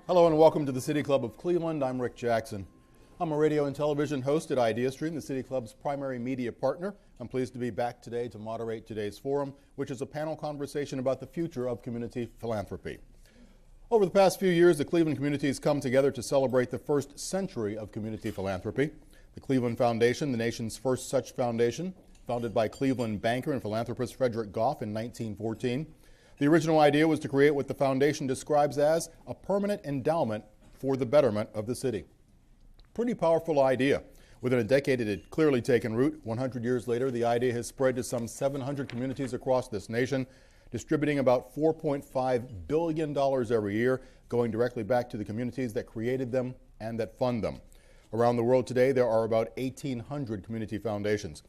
Hello and welcome to the City Club of Cleveland. I'm Rick Jackson. I'm a radio and television host at IdeaStream, the City Club's primary media partner. I'm pleased to be back today to moderate today's forum, which is a panel conversation about the future of community philanthropy. Over the past few years, the Cleveland community has come together to celebrate the first century of community philanthropy. The Cleveland Foundation, the nation's first such foundation, founded by Cleveland banker and philanthropist Frederick Goff in 1914. The original idea was to create what the foundation describes as a permanent endowment for the betterment of the city. Pretty powerful idea. Within a decade, it had clearly taken root. 100 years later, the idea has spread to some 700 communities across this nation, distributing about $4.5 billion every year, going directly back to the communities that created them and that fund them. Around the world today, there are about 1,800 community foundations.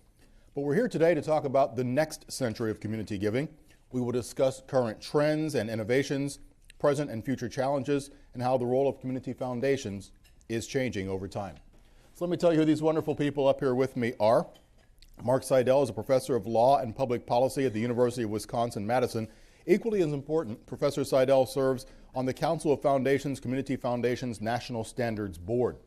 But we're here today to talk about the next century of community giving. We will discuss current trends and innovations, present and future challenges, and how the role of community foundations is changing over time. So let me tell you who these wonderful people up here with me are. Mark Sidel is a professor of law and public policy at the University of Wisconsin-Madison. Equally as important, Professor Sidel serves on the Council of Foundations Community Foundations National Standards Board.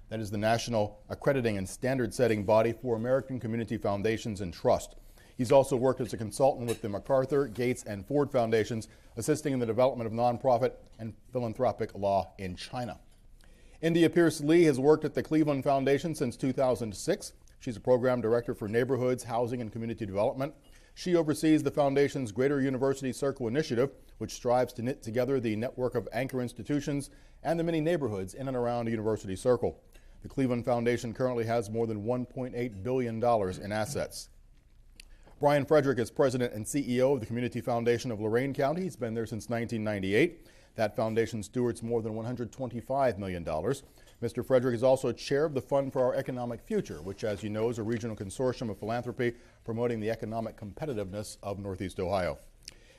That is the national accrediting and standard-setting body for American community foundations and trust. He's also worked as a consultant with the MacArthur, Gates, and Ford Foundations, assisting in the development of nonprofit and philanthropic law in China. India Pierce-Lee has worked at the Cleveland Foundation since 2006. She's a program director for neighborhoods, housing, and community development. She oversees the foundation's Greater University Circle initiative, which strives to knit together the network of anchor institutions and the many neighborhoods in and around University Circle. The Cleveland Foundation currently has more than $1.8 billion in assets. Brian Frederick is president and CEO of the Community Foundation of Lorain County. He's been there since 1998. That foundation stewards more than $125 million. Mr. Frederick is also chair of the Fund for Our Economic Future, which, as you know, is a regional consortium of philanthropy promoting the economic competitiveness of Northeast Ohio.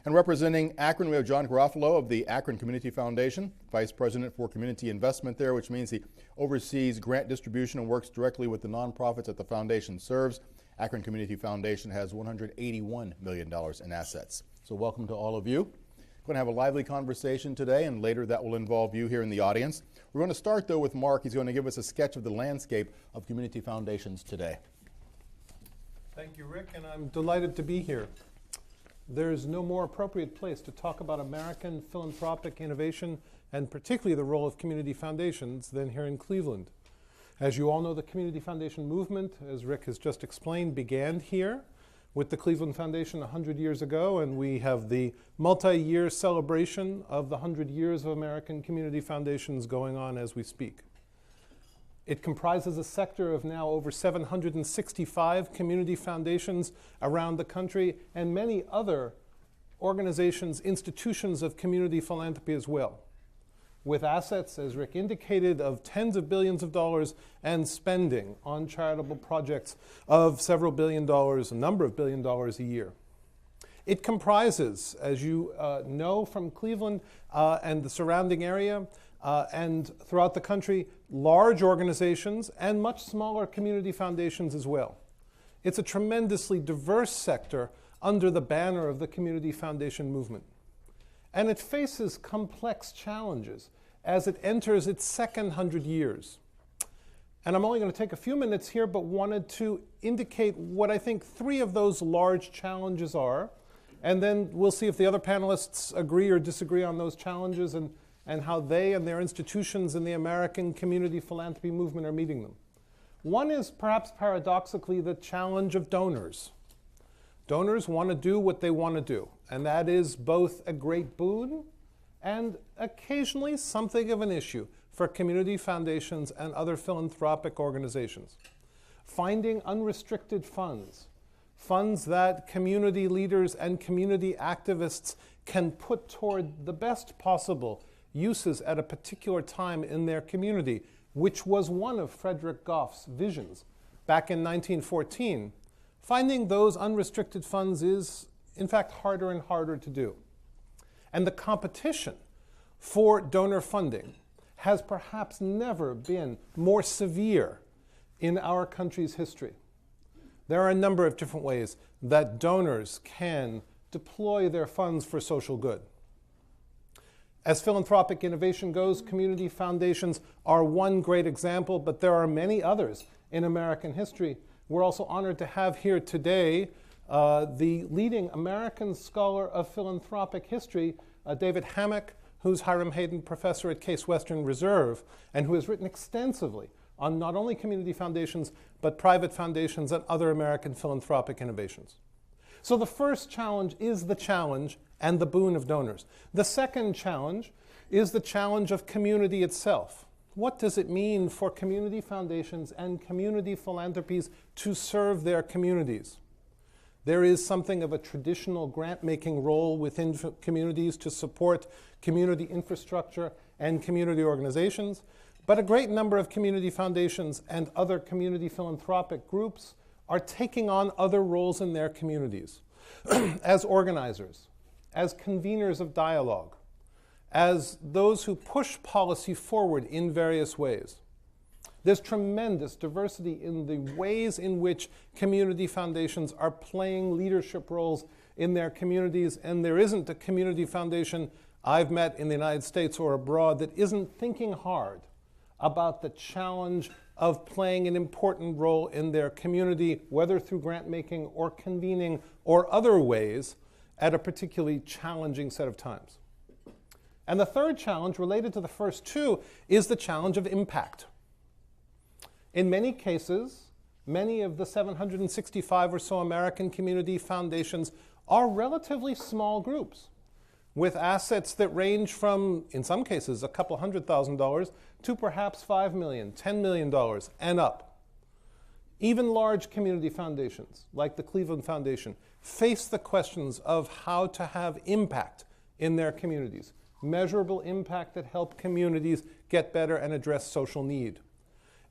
And representing Akron, we have John Garofolo of the Akron Community Foundation, vice president for community investment there, which means he oversees grant distribution and works directly with the nonprofits that the foundation serves. Akron Community Foundation has $181 million in assets. So welcome to all of you. We're going to have a lively conversation today, and later that will involve you here in the audience. We're going to start, though, with Mark. He's going to give us a sketch of the landscape of community foundations today. Thank you, Rick, and I'm delighted to be here. There's no more appropriate place to talk about American philanthropic innovation, and particularly the role of community foundations, than here in Cleveland. As you all know, the Community Foundation movement, as Rick has just explained, began here with the Cleveland Foundation 100 years ago, and we have the multi-year celebration of the 100 years of American community foundations going on as we speak. It comprises a sector of now over 765 community foundations around the country and many other organizations, institutions of community philanthropy as well, with assets, as Rick indicated, of tens of billions of dollars and spending on charitable projects of several billion dollars, a number of billion dollars a year. It comprises, as you know from Cleveland and the surrounding area and throughout the country, large organizations and much smaller community foundations as well. It's a tremendously diverse sector under the banner of the Community Foundation movement. And it faces complex challenges as it enters its second 100 years. And I'm only going to take a few minutes here, but wanted to indicate what I think three of those large challenges are, and then we'll see if the other panelists agree or disagree on those challenges and how they and their institutions in the American community philanthropy movement are meeting them. One is, perhaps paradoxically, the challenge of donors. Donors want to do what they want to do, and that is both a great boon and occasionally something of an issue for community foundations and other philanthropic organizations. Finding unrestricted funds, funds that community leaders and community activists can put toward the best possible uses at a particular time in their community, which was one of Frederick Goff's visions back in 1914. Finding those unrestricted funds is, in fact, harder and harder to do. And the competition for donor funding has perhaps never been more severe in our country's history. There are a number of different ways that donors can deploy their funds for social good. As philanthropic innovation goes, community foundations are one great example, but there are many others in American history. We're also honored to have here today the leading American scholar of philanthropic history, David Hammack, who's Hiram Hayden Professor at Case Western Reserve, and who has written extensively on not only community foundations, but private foundations and other American philanthropic innovations. So the first challenge is the challenge and the boon of donors. The second challenge is the challenge of community itself. What does it mean for community foundations and community philanthropies to serve their communities? There is something of a traditional grant-making role within communities to support community infrastructure and community organizations, but a great number of community foundations and other community philanthropic groups are taking on other roles in their communities as organizers, as conveners of dialogue, as those who push policy forward in various ways. There's tremendous diversity in the ways in which community foundations are playing leadership roles in their communities, and there isn't a community foundation I've met in the United States or abroad that isn't thinking hard about the challenge of playing an important role in their community, whether through grant making or convening or other ways, at a particularly challenging set of times. And the third challenge, related to the first two, is the challenge of impact. In many cases, many of the 765 or so American community foundations are relatively small groups with assets that range from, in some cases, a couple $100,000 to perhaps $5 million, $10 million and up. Even large community foundations, like the Cleveland Foundation, face the questions of how to have impact in their communities, measurable impact that help communities get better and address social need.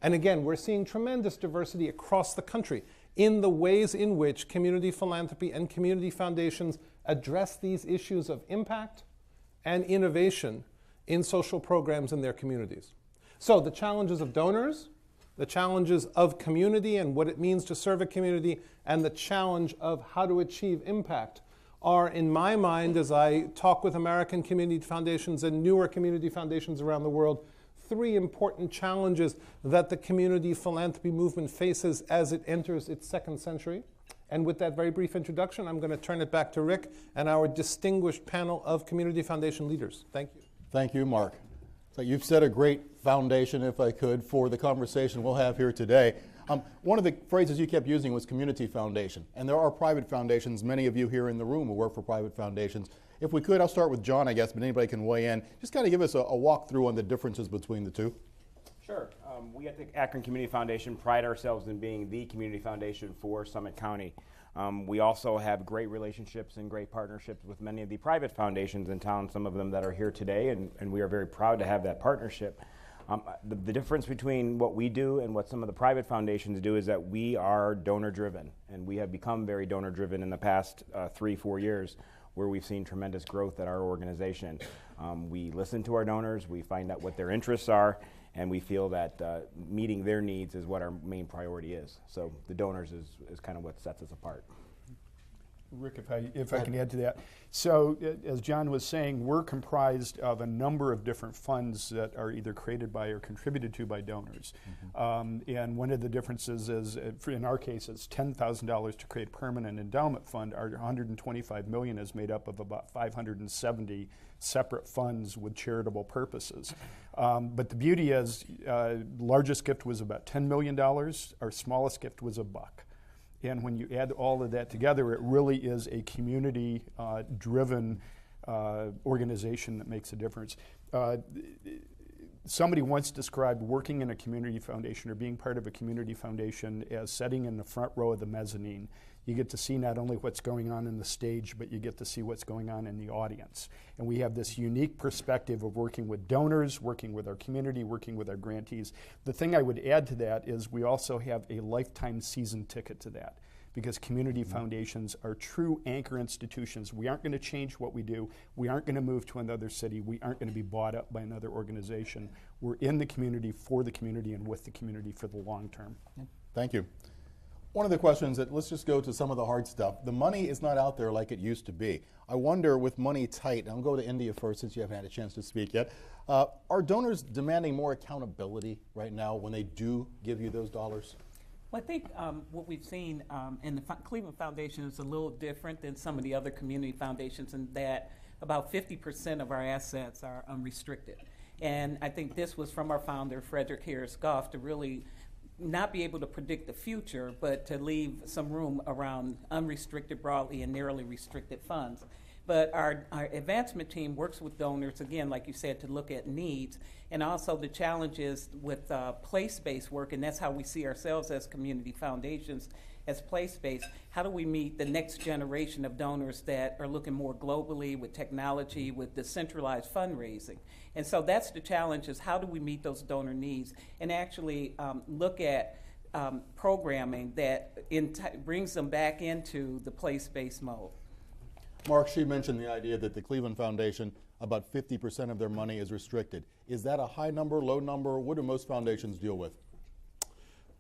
And again, we're seeing tremendous diversity across the country in the ways in which community philanthropy and community foundations address these issues of impact and innovation in social programs in their communities. So the challenges of donors, the challenges of community and what it means to serve a community, and the challenge of how to achieve impact are, in my mind, as I talk with American community foundations and newer community foundations around the world, three important challenges that the community philanthropy movement faces as it enters its second century. And with that very brief introduction, I'm going to turn it back to Rick and our distinguished panel of community foundation leaders. Thank you. Thank you, Mark. So you've set a great foundation, if I could, for the conversation we'll have here today. One of the phrases you kept using was community foundation, and there are private foundations. Many of you here in the room who work for private foundations. If we could, I'll start with John, I guess, but anybody can weigh in. Just kind of give us a walkthrough on the differences between the two. Sure. We at the Akron Community Foundation pride ourselves in being the community foundation for Summit County. We also have great relationships and great partnerships with many of the private foundations in town, some of them that are here today, and we are very proud to have that partnership. The difference between what we do and what some of the private foundations do is that we are donor-driven, and we have become very donor-driven in the past 3-4 years, where we've seen tremendous growth at our organization. We listen to our donors, we find out what their interests are, and we feel that meeting their needs is what our main priority is. So the donors is kind of what sets us apart. Rick, if I can add to that. So as John was saying, we're comprised of a number of different funds that are either created by or contributed to by donors. Mm-hmm. And one of the differences is, in our case, it's $10,000 to create a permanent endowment fund. Our $125 million is made up of about 570 separate funds with charitable purposes. But the beauty is, largest gift was about $10 million. Our smallest gift was $1. And when you add all of that together, it really is a community-driven organization that makes a difference. Somebody once described working in a community foundation or being part of a community foundation as sitting in the front row of the mezzanine. You get to see not only what's going on in the stage, but you get to see what's going on in the audience. And we have this unique perspective of working with donors, working with our community, working with our grantees. The thing I would add to that is we also have a lifetime season ticket to that, because community foundations are true anchor institutions. We aren't going to change what we do. We aren't going to move to another city. We aren't going to be bought up by another organization. We're in the community, for the community, and with the community for the long term. Thank you. One of the questions that, let's just go to some of the hard stuff. The money is not out there like it used to be. I wonder, with money tight, and I'll go to India first since you haven't had a chance to speak yet, are donors demanding more accountability right now when they do give you those dollars? Well, I think what we've seen in the Cleveland Foundation is a little different than some of the other community foundations in that about 50% of our assets are unrestricted. And I think this was from our founder, Frederick Harris Goff, to really not be able to predict the future, but to leave some room around unrestricted broadly and narrowly restricted funds. But our advancement team works with donors, again, like you said, to look at needs, and also the challenges with place-based work, and that's how we see ourselves as community foundations, as place-based. How do we meet the next generation of donors that are looking more globally with technology, with decentralized fundraising? And so that's the challenge, is how do we meet those donor needs and actually look at programming that brings them back into the place-based mode. Mark, she mentioned the idea that the Cleveland Foundation, about 50% of their money is restricted. Is that a high number, low number? What do most foundations deal with?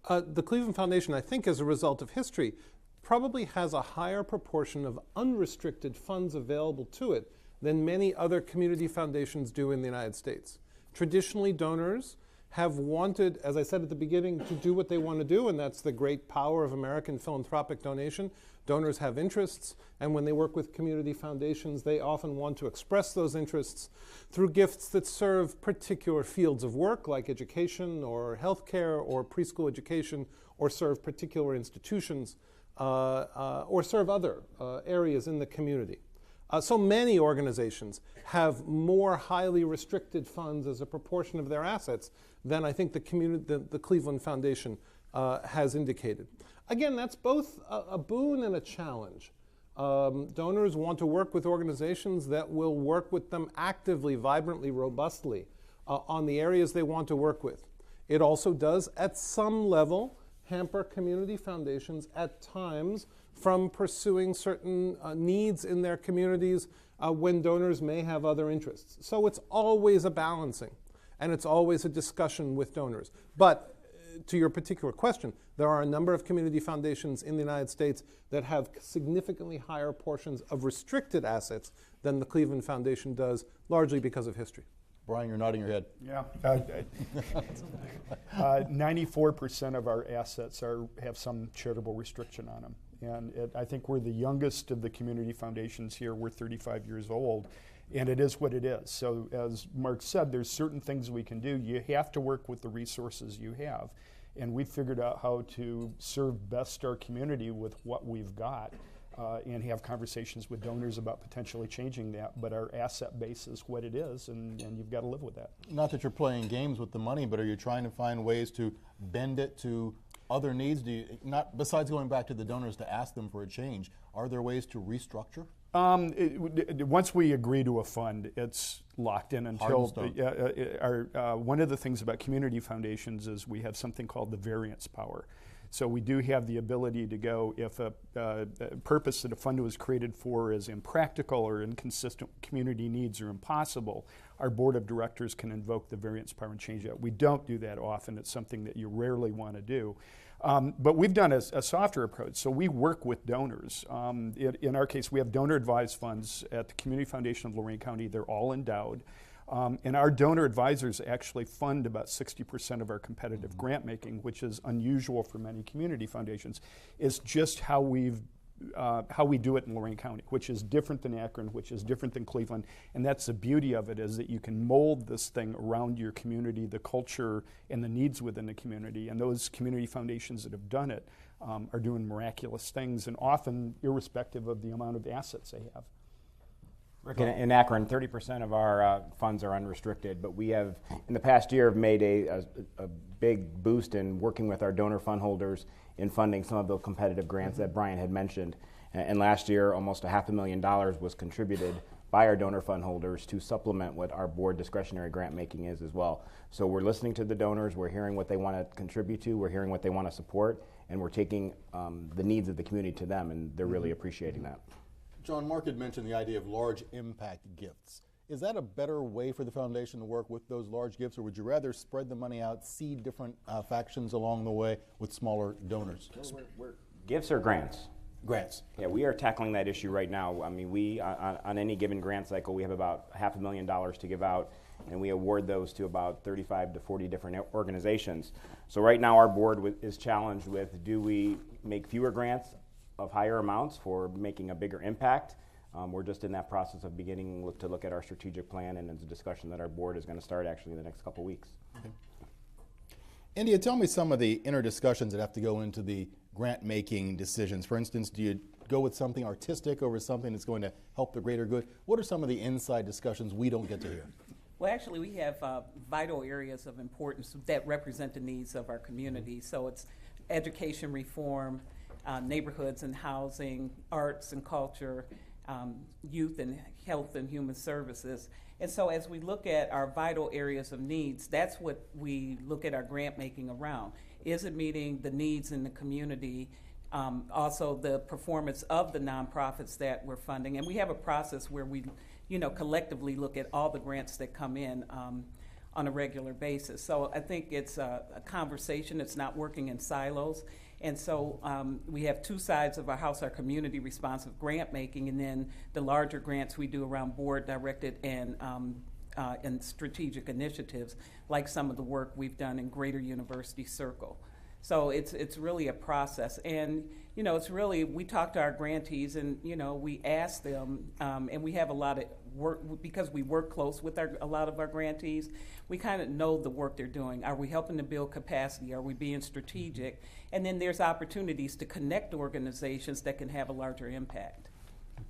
The Cleveland Foundation, I think, as a result of history, probably has a higher proportion of unrestricted funds available to it than many other community foundations do in the United States. Traditionally, donors have wanted, as I said at the beginning, to do what they want to do, and that's the great power of American philanthropic donation. Donors have interests, and when they work with community foundations, they often want to express those interests through gifts that serve particular fields of work, like education or healthcare or preschool education, or serve particular institutions, or serve other areas in the community. So many organizations have more highly restricted funds as a proportion of their assets than I think the Cleveland Foundation has indicated. Again, that's both a boon and a challenge. Donors want to work with organizations that will work with them actively, vibrantly, robustly on the areas they want to work with. It also does, at some level, hamper community foundations at times from pursuing certain needs in their communities when donors may have other interests. So it's always a balancing, and it's always a discussion with donors. But to your particular question, there are a number of community foundations in the United States that have significantly higher portions of restricted assets than the Cleveland Foundation does, largely because of history. Brian, you're nodding your head. Yeah. 94% of our assets have some charitable restriction on them. And I think we're the youngest of the community foundations here. We're 35 years old, and it is what it is. So as Mark said, there's certain things we can do. You have to work with the resources you have. And we figured out how to serve best our community with what we've got and have conversations with donors about potentially changing that. But our asset base is what it is, and you've got to live with that. Not that you're playing games with the money, but are you trying to find ways to bend it to other needs? Do you, not besides going back to the donors to ask them for a change, are there ways to restructure? Once we agree to a fund, it's locked in until one of the things about community foundations is we have something called the variance power. So we do have the ability to go, if a purpose that a fund was created for is impractical or inconsistent with community needs or impossible, our board of directors can invoke the variance power and change that. We don't do that often. It's something that you rarely want to do. But we've done a softer approach. So we work with donors. In our case, we have donor advised funds at the Community Foundation of Lorain County. They're all endowed. And our donor advisors actually fund about 60% of our competitive grant making, which is unusual for many community foundations. It's just how we do it in Lorain County, which is different than Akron, which is different than Cleveland. And that's the beauty of it, is that you can mold this thing around your community, the culture, and the needs within the community. And those community foundations that have done it are doing miraculous things, and often irrespective of the amount of assets they have. Rick, in Akron, 30% of our funds are unrestricted, but we have, in the past year, have made a big boost in working with our donor fund holders in funding some of the competitive grants that Brian had mentioned. And last year, almost $500,000 was contributed by our donor fund holders to supplement what our board discretionary grant making is as well. So we're listening to the donors, we're hearing what they want to contribute to, we're hearing what they want to support, and we're taking the needs of the community to them, and they're really appreciating that. John, Mark had mentioned the idea of large impact gifts. Is that a better way for the foundation to work with those large gifts, or would you rather spread the money out, seed different factions along the way with smaller donors? Gifts or grants? Grants. Yeah, we are tackling that issue right now. I mean, we on any given grant cycle, we have about $500,000 to give out, and we award those to about 35 to 40 different organizations. So right now our board is challenged with, do we make fewer grants of higher amounts for making a bigger impact? We're just in that process of beginning to look at our strategic plan, and it's a discussion that our board is going to start actually in the next couple weeks. Okay. India, tell me some of the inner discussions that have to go into the grant-making decisions. For instance, do you go with something artistic over something that's going to help the greater good? What are some of the inside discussions we don't get to hear? Well, actually, we have vital areas of importance that represent the needs of our community. So it's education reform, neighborhoods and housing, arts and culture, youth and health and human services. And so as we look at our vital areas of needs, that's what we look at our grant making around. Is it meeting the needs in the community? Also the performance of the nonprofits that we're funding. And we have a process where we, collectively look at all the grants that come in on a regular basis. So I think it's a conversation. It's not working in silos. And so we have two sides of our house, our community responsive grant making, and then the larger grants we do around board directed and strategic initiatives, like some of the work we've done in Greater University Circle. So it's really a process. And, it's really, we talk to our grantees and, we ask them, and we have a lot of work, because we work close with a lot of our grantees, we kind of know the work they're doing. Are we helping to build capacity? Are we being strategic? And then there's opportunities to connect organizations that can have a larger impact.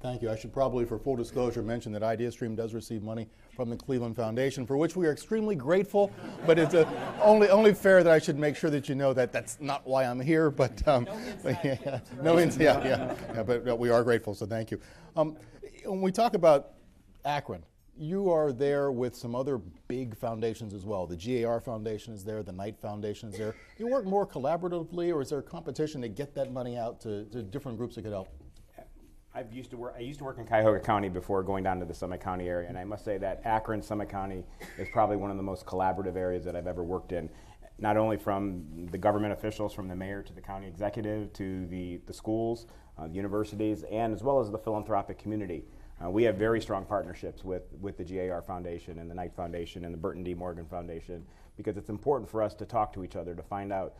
Thank you. I should probably, for full disclosure, mention that IdeaStream does receive money from the Cleveland Foundation, for which we are extremely grateful. But it's only fair that I should make sure that you know that that's not why I'm here. But but we are grateful. So thank you. When we talk about Akron, you are there with some other big foundations as well. The GAR Foundation is there. The Knight Foundation is there. Do you work more collaboratively, or is there a competition to get that money out to different groups that could help? I used to work in Cuyahoga County before going down to the Summit County area, and I must say that Akron, Summit County is probably one of the most collaborative areas that I've ever worked in. Not only from the government officials, from the mayor to the county executive to the schools, the universities, and as well as the philanthropic community. We have very strong partnerships with the GAR Foundation and the Knight Foundation and the Burton D. Morgan Foundation, because it's important for us to talk to each other to find out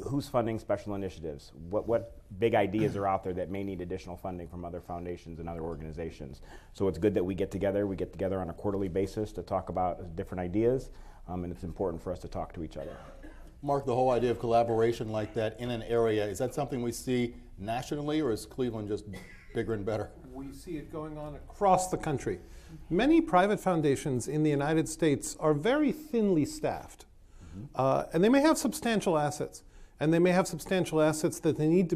who's funding special initiatives, what big ideas are out there that may need additional funding from other foundations and other organizations. So it's good that we get together on a quarterly basis to talk about different ideas, and it's important for us to talk to each other. Mark, the whole idea of collaboration like that in an area, is that something we see nationally, or is Cleveland just bigger and better? We see it going on across the country. Many private foundations in the United States are very thinly staffed, and they may have substantial assets. And they may have substantial assets that they need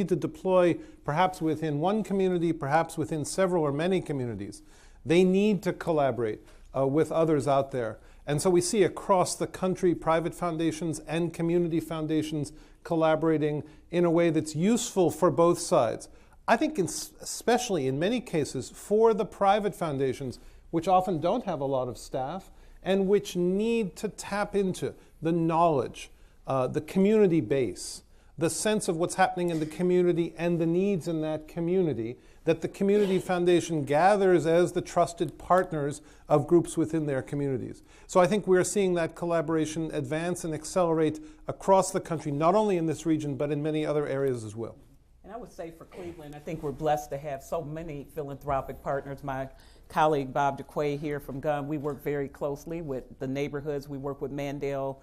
to deploy, perhaps within one community, perhaps within several or many communities. They need to collaborate with others out there. And so we see across the country private foundations and community foundations collaborating in a way that's useful for both sides. I think especially in many cases for the private foundations, which often don't have a lot of staff and which need to tap into the knowledge, the community base, the sense of what's happening in the community and the needs in that community, that the Community Foundation gathers as the trusted partners of groups within their communities. So I think we're seeing that collaboration advance and accelerate across the country, not only in this region, but in many other areas as well. And I would say for Cleveland, I think we're blessed to have so many philanthropic partners. My colleague Bob DeQuay here from Gunn, we work very closely with the neighborhoods. We work with Mandel,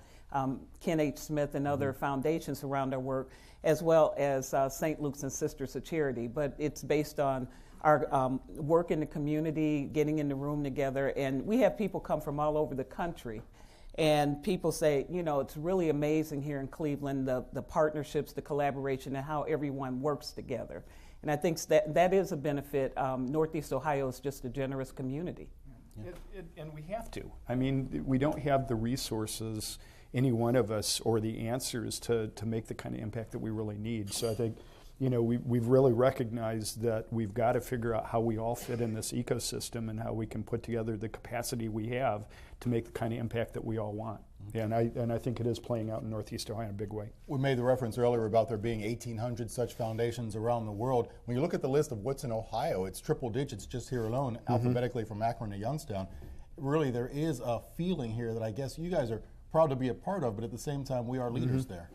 Ken H. Smith, and other foundations around our work, as well as St. Luke's and Sisters of Charity. But it's based on our work in the community, getting in the room together. And we have people come from all over the country. And people say, it's really amazing here in Cleveland, the partnerships, the collaboration, and how everyone works together. And I think that is a benefit. Northeast Ohio is just a generous community. Yeah. And we have to. I mean, we don't have the resources, any one of us, or the answers to make the kind of impact that we really need. So I think we've really recognized that we've got to figure out how we all fit in this ecosystem and how we can put together the capacity we have to make the kind of impact that we all want. And I think it is playing out in Northeast Ohio in a big way. We made the reference earlier about there being 1,800 such foundations around the world. When you look at the list of what's in Ohio, it's triple digits just here alone, alphabetically from Akron to Youngstown. Really, there is a feeling here that I guess you guys are proud to be a part of, but at the same time, we are leaders there.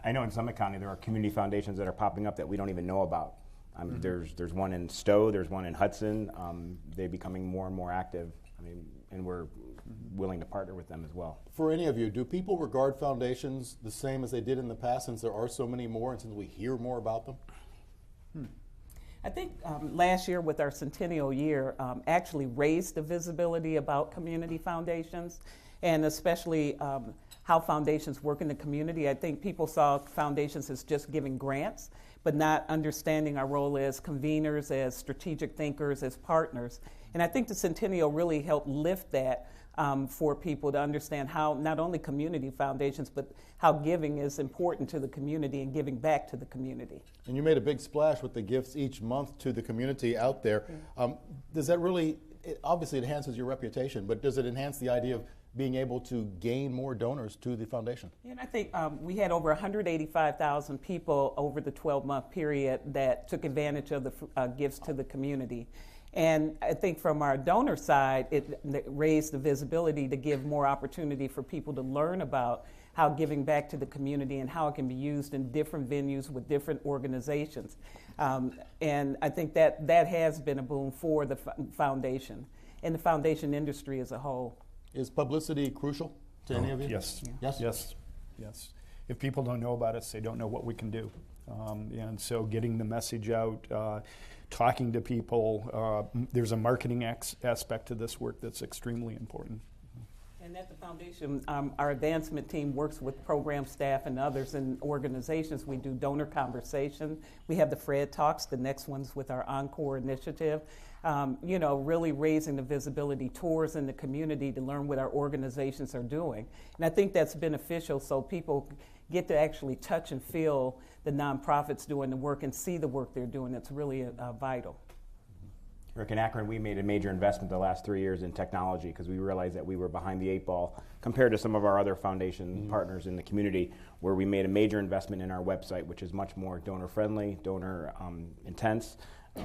I know in Summit County there are community foundations that are popping up that we don't even know about. There's one in Stowe, there's one in Hudson. They're becoming more and more active. And we're willing to partner with them as well. For any of you, do people regard foundations the same as they did in the past, since there are so many more and since we hear more about them? I think last year with our centennial year actually raised the visibility about community foundations, and especially how foundations work in the community. I think people saw foundations as just giving grants, but not understanding our role as conveners, as strategic thinkers, as partners. And I think the Centennial really helped lift that for people to understand how not only community foundations, but how giving is important to the community and giving back to the community. And you made a big splash with the gifts each month to the community out there. Does that really, obviously it enhances your reputation, but does it enhance the idea of being able to gain more donors to the foundation? And I think we had over 185,000 people over the 12-month period that took advantage of the gifts to the community. And I think from our donor side, it raised the visibility to give more opportunity for people to learn about how giving back to the community and how it can be used in different venues with different organizations. And I think that has been a boom for the foundation and the foundation industry as a whole. Is publicity crucial to any of you? Yes. Yeah. Yes. If people don't know about us, they don't know what we can do. And so getting the message out, talking to people, there's a marketing aspect to this work that's extremely important. And at the foundation, our advancement team works with program staff and others in organizations. We do donor conversation. We have the Fred Talks. The next one's with our Encore initiative. Really raising the visibility, tours in the community to learn what our organizations are doing. And I think that's beneficial so people get to actually touch and feel the nonprofits doing the work and see the work they're doing. It's really vital. Rick, in Akron, we made a major investment the last 3 years in technology because we realized that we were behind the 8 ball compared to some of our other foundation partners in the community, where we made a major investment in our website, which is much more donor-friendly, donor intense.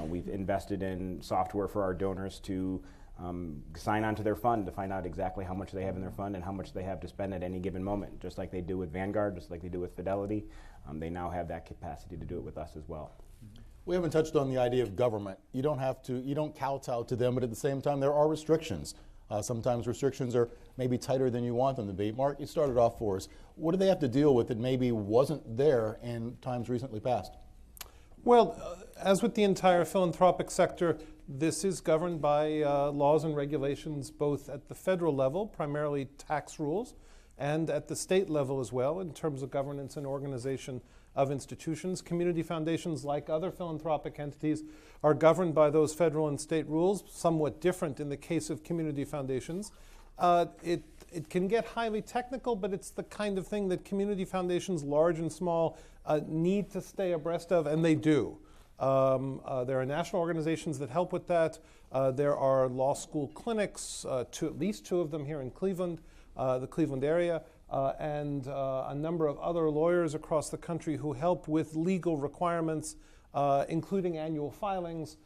We've invested in software for our donors to sign on to their fund to find out exactly how much they have in their fund and how much they have to spend at any given moment, just like they do with Vanguard, just like they do with Fidelity. They now have that capacity to do it with us as well. We haven't touched on the idea of government. You don't kowtow to them, but at the same time, there are restrictions. Sometimes restrictions are maybe tighter than you want them to be. Mark, you started off for us. What do they have to deal with that maybe wasn't there in times recently past? Well, as with the entire philanthropic sector, this is governed by laws and regulations both at the federal level, primarily tax rules, and at the state level as well in terms of governance and organization of institutions. Community foundations, like other philanthropic entities, are governed by those federal and state rules, somewhat different in the case of community foundations. It can get highly technical, but it's the kind of thing that community foundations, large and small, need to stay abreast of, and they do. There are national organizations that help with that. There are law school clinics, at least 2 of them here in Cleveland, the Cleveland area, and a number of other lawyers across the country who help with legal requirements, including annual filings.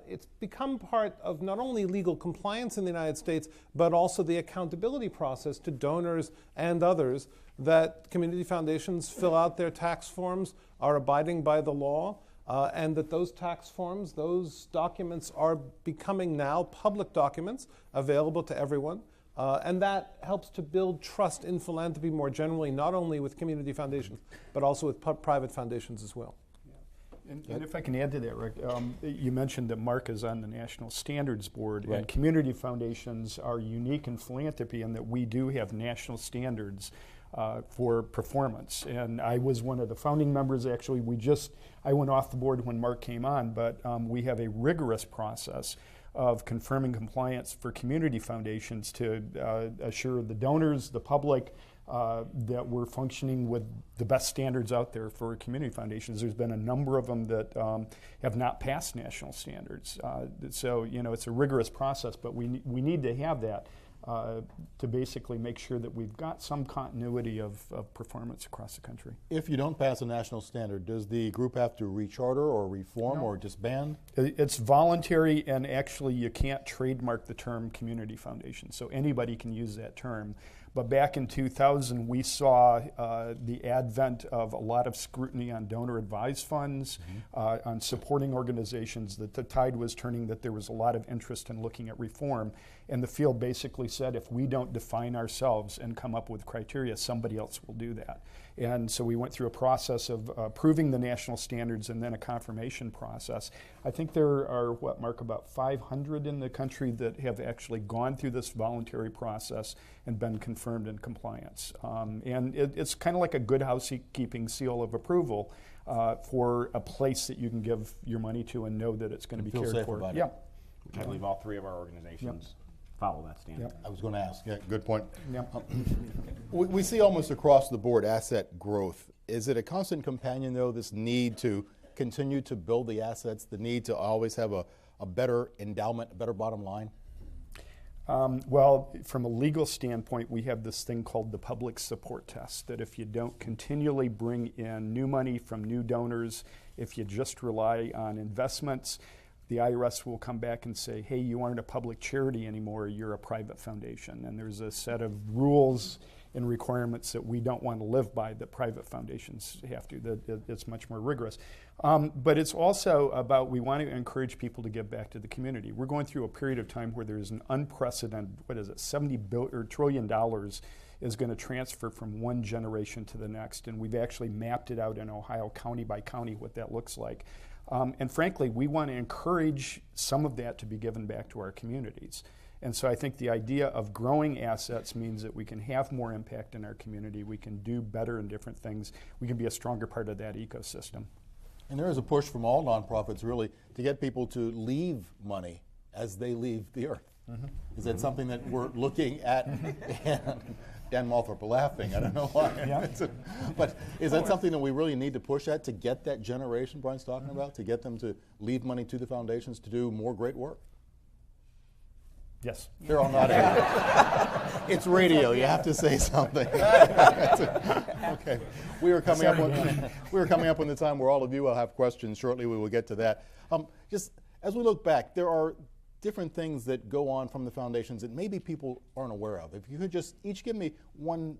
It's become part of not only legal compliance in the United States, but also the accountability process to donors and others, that community foundations fill out their tax forms, are abiding by the law, and that those tax forms, those documents are becoming now public documents available to everyone. And that helps to build trust in philanthropy more generally, not only with community foundations, but also with private foundations as well. And if I can add to that, Rick, you mentioned that Mark is on the National Standards Board, right. And community foundations are unique in philanthropy in that we do have national standards for performance. And I was one of the founding members, actually. I went off the board when Mark came on, but we have a rigorous process of confirming compliance for community foundations to assure the donors, the public, that we're functioning with the best standards out there for community foundations. There's been a number of them that have not passed national standards. So, you know, it's a rigorous process, but we need to have that to basically make sure that we've got some continuity of performance across the country. If you don't pass a national standard, does the group have to recharter or reform or disband? It's voluntary, and actually you can't trademark the term community foundation, so anybody can use that term. But back in 2000, we saw the advent of a lot of scrutiny on donor-advised funds, on supporting organizations, that the tide was turning, that there was a lot of interest in looking at reform. And the field basically said, if we don't define ourselves and come up with criteria, somebody else will do that. And so we went through a process of approving the national standards and then a confirmation process. I think there are, what, Mark, about 500 in the country that have actually gone through this voluntary process and been confirmed in compliance. And it's kind of like a good housekeeping seal of approval for a place that you can give your money to and know that it's going to be feel cared safe for. about it. Yeah. I believe all three of our organizations follow that standard. Yep. I was going to ask. Yeah, good point. Yep. We see almost across the board asset growth. Is it a constant companion, though, this need to continue to build the assets, the need to always have a better endowment, a better bottom line? Well, from a legal standpoint, we have this thing called the public support test, that if you don't continually bring in new money from new donors, if you just rely on investments, the IRS will come back and say, hey, you aren't a public charity anymore, you're a private foundation. And there's a set of rules and requirements that we don't want to live by that private foundations have to. That it's much more rigorous. But it's also about, we want to encourage people to give back to the community. We're going through a period of time where there's an unprecedented, $70 trillion is going to transfer from one generation to the next. And we've actually mapped it out in Ohio county by county what that looks like. And frankly, we want to encourage some of that to be given back to our communities. And so I think the idea of growing assets means that we can have more impact in our community, we can do better in different things, we can be a stronger part of that ecosystem. And there is a push from all nonprofits, really, to get people to leave money as they leave the earth. Is that something that we're looking at? Dan Moulthrop laughing, I don't know why. But is that something that we really need to push at to get that generation Brian's talking about, to get them to leave money to the foundations to do more great work? Yes. They're all nodding. It's radio, you have to say something. Okay. We are coming up on the time where all of you will have questions. Shortly we will get to that. Just as we look back, there are different things that go on from the foundations that maybe people aren't aware of. If you could just each give me one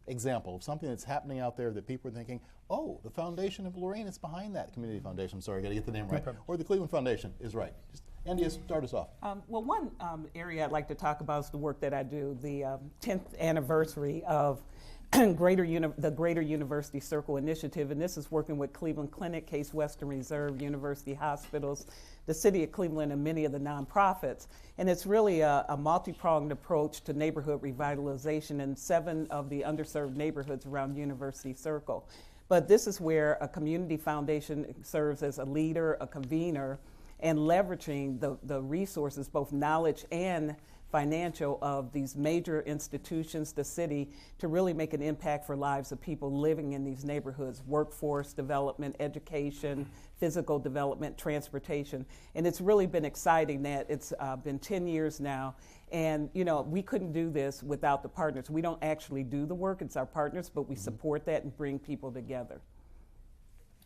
example of something that's happening out there that people are thinking, oh, the Foundation of Lorain is behind that community foundation. I'm sorry, I got to get the name right. Or the Cleveland Foundation is right. Just, Andy, start us off. Well, one area I'd like to talk about is the work that I do, the 10th anniversary of the Greater University Circle Initiative, and this is working with Cleveland Clinic, Case Western Reserve, University Hospitals, the City of Cleveland, and many of the nonprofits. And it's really a multi-pronged approach to neighborhood revitalization in 7 of the underserved neighborhoods around University Circle. But this is where a community foundation serves as a leader, a convener, and leveraging the resources, both knowledge and financial, of these major institutions, the city, to really make an impact for lives of people living in these neighborhoods, workforce development, education, physical development, transportation. And it's really been exciting that it's been 10 years now. And, you know, we couldn't do this without the partners. We don't actually do the work, it's our partners, but we support that and bring people together.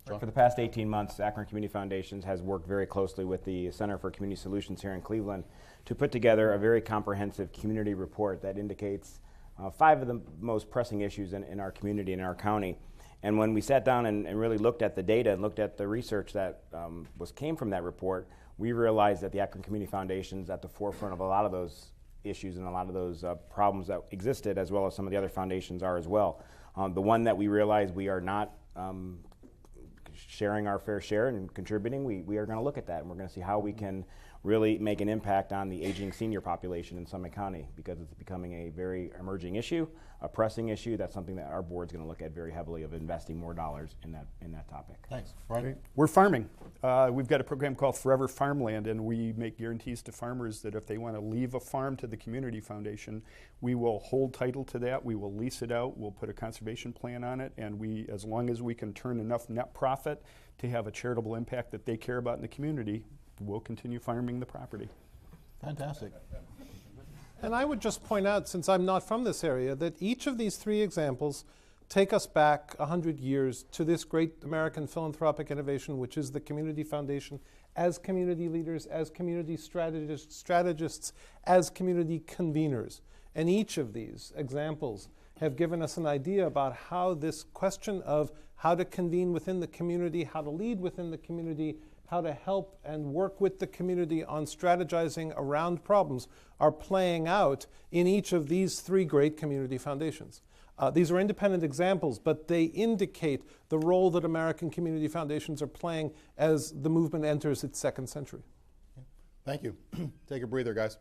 For the past 18 months, Akron Community Foundation has worked very closely with the Center for Community Solutions here in Cleveland to put together a very comprehensive community report that indicates 5 of the most pressing issues in our community, in our county. And when we sat down and really looked at the data and looked at the research that came from that report, we realized that the Akron Community Foundation is at the forefront of a lot of those issues and a lot of those problems that existed, as well as some of the other foundations are as well. The one that we realized we are not sharing our fair share and contributing, we are going to look at that, and we're going to see how we can really make an impact on the aging senior population in Summit County, because it's becoming a very emerging issue, a pressing issue. That's something that our board's going to look at very heavily, of investing more dollars in that topic. Thanks. Brian? We're farming. We've got a program called Forever Farmland, and we make guarantees to farmers that if they want to leave a farm to the Community Foundation, we will hold title to that, we will lease it out, we'll put a conservation plan on it, and we, as long as we can turn enough net profit to have a charitable impact that they care about in the community, we'll continue farming the property. Fantastic. And I would just point out, since I'm not from this area, that each of these three examples take us back 100 years to this great American philanthropic innovation, which is the Community Foundation, as community leaders, as community strategists, as community conveners. And each of these examples have given us an idea about how this question of how to convene within the community, how to lead within the community, how to help and work with the community on strategizing around problems are playing out in each of these three great community foundations. These are independent examples, but they indicate the role that American community foundations are playing as the movement enters its second century. Thank you. Take a breather, guys.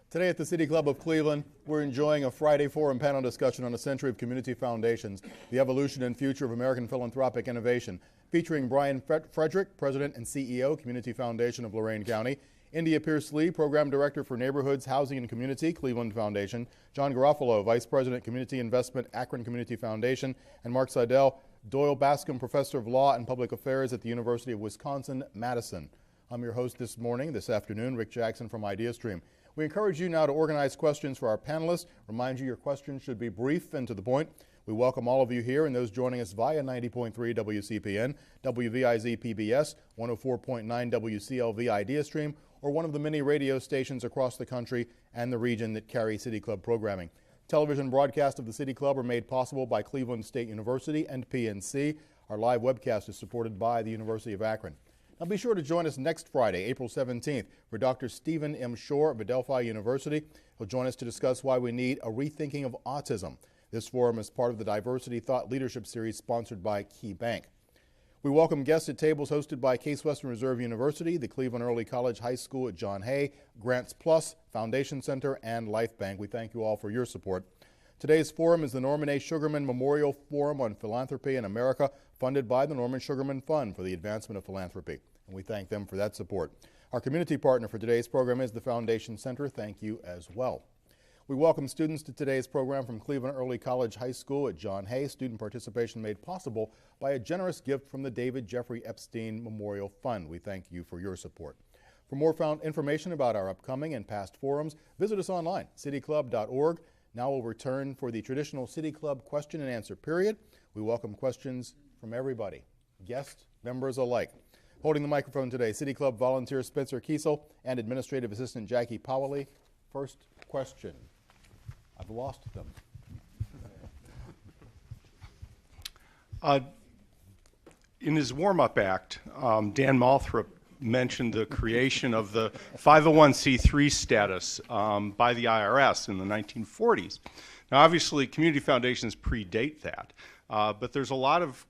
Today at the City Club of Cleveland, we're enjoying a Friday Forum panel discussion on a century of community foundations, the evolution and future of American philanthropic innovation, featuring Brian Frederick, President and CEO, Community Foundation of Lorain County, India Pierce-Lee, Program Director for Neighborhoods, Housing and Community, Cleveland Foundation, John Garofolo, Vice President, Community Investment, Akron Community Foundation, and Mark Sidel, Doyle-Bascom Professor of Law and Public Affairs at the University of Wisconsin-Madison. I'm your host this afternoon, Rick Jackson from IdeaStream. We encourage you now to organize questions for our panelists. Remind you your questions should be brief and to the point. We welcome all of you here and those joining us via 90.3 WCPN, WVIZ PBS, 104.9 WCLV IdeaStream, or one of the many radio stations across the country and the region that carry City Club programming. Television broadcasts of the City Club are made possible by Cleveland State University and PNC. Our live webcast is supported by the University of Akron. Now be sure to join us next Friday, April 17th, for Dr. Stephen M. Shore of Adelphi University. He'll join us to discuss why we need a rethinking of autism. This forum is part of the Diversity Thought Leadership Series sponsored by Key Bank. We welcome guests at tables hosted by Case Western Reserve University, the Cleveland Early College High School at John Hay, Grants Plus, Foundation Center, and Life Bank. We thank you all for your support. Today's forum is the Norman A. Sugarman Memorial Forum on Philanthropy in America, funded by the Norman Sugarman Fund for the Advancement of Philanthropy, and we thank them for that support. Our community partner for today's program is the Foundation Center. Thank you as well. We welcome students to today's program from Cleveland Early College High School at John Hay. Student participation made possible by a generous gift from the David Jeffrey Epstein Memorial Fund. We thank you for your support. For more information about our upcoming and past forums, visit us online, cityclub.org. Now we'll return for the traditional City Club question and answer period. We welcome questions from everybody, guests, members alike. Holding the microphone today, City Club volunteer Spencer Kiesel and Administrative Assistant Jackie Powley. First question. I've lost them. In his warm-up act, Dan Malthrop mentioned the creation of the 501c3 status by the IRS in the 1940s. Now, obviously, community foundations predate that, but there's a lot of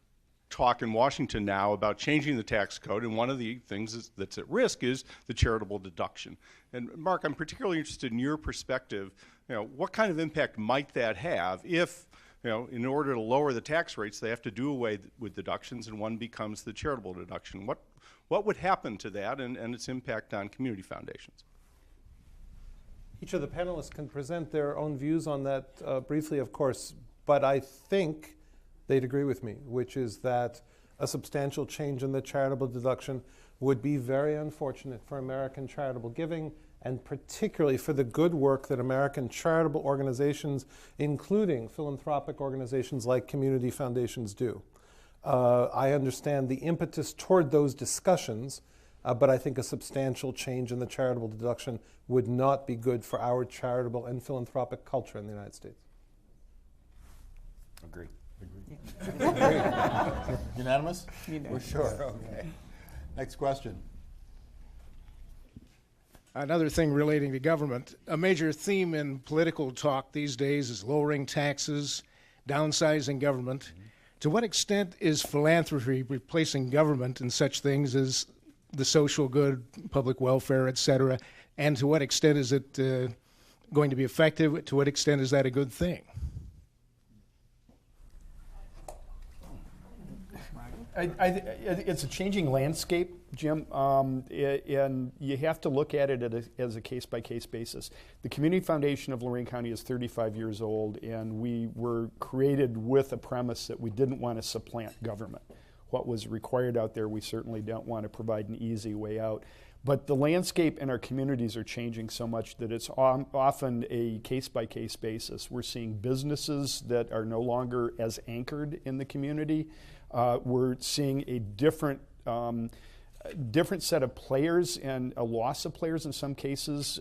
talk in Washington now about changing the tax code, and one of the things that's at risk is the charitable deduction. And Mark, I'm particularly interested in your perspective. What kind of impact might that have if, in order to lower the tax rates, they have to do away with deductions and one becomes the charitable deduction? What would happen to that and its impact on community foundations? Each of the panelists can present their own views on that briefly, of course, but I think they'd agree with me, which is that a substantial change in the charitable deduction would be very unfortunate for American charitable giving, and particularly for the good work that American charitable organizations, including philanthropic organizations like community foundations, do. I understand the impetus toward those discussions, but I think a substantial change in the charitable deduction would not be good for our charitable and philanthropic culture in the United States. Agree. Unanimous? We're sure. Okay. Next question. Another thing relating to government, a major theme in political talk these days is lowering taxes, downsizing government. To what extent is philanthropy replacing government in such things as the social good, public welfare, et cetera? And to what extent is it going to be effective? To what extent is that a good thing? It's a changing landscape, Jim, and you have to look at it as a case-by-case basis. The Community Foundation of Lorain County is 35 years old, and we were created with a premise that we didn't want to supplant government. What was required out there, we certainly don't want to provide an easy way out. But the landscape in our communities are changing so much that it's often a case-by-case basis. We're seeing businesses that are no longer as anchored in the community. We're seeing a different set of players and a loss of players in some cases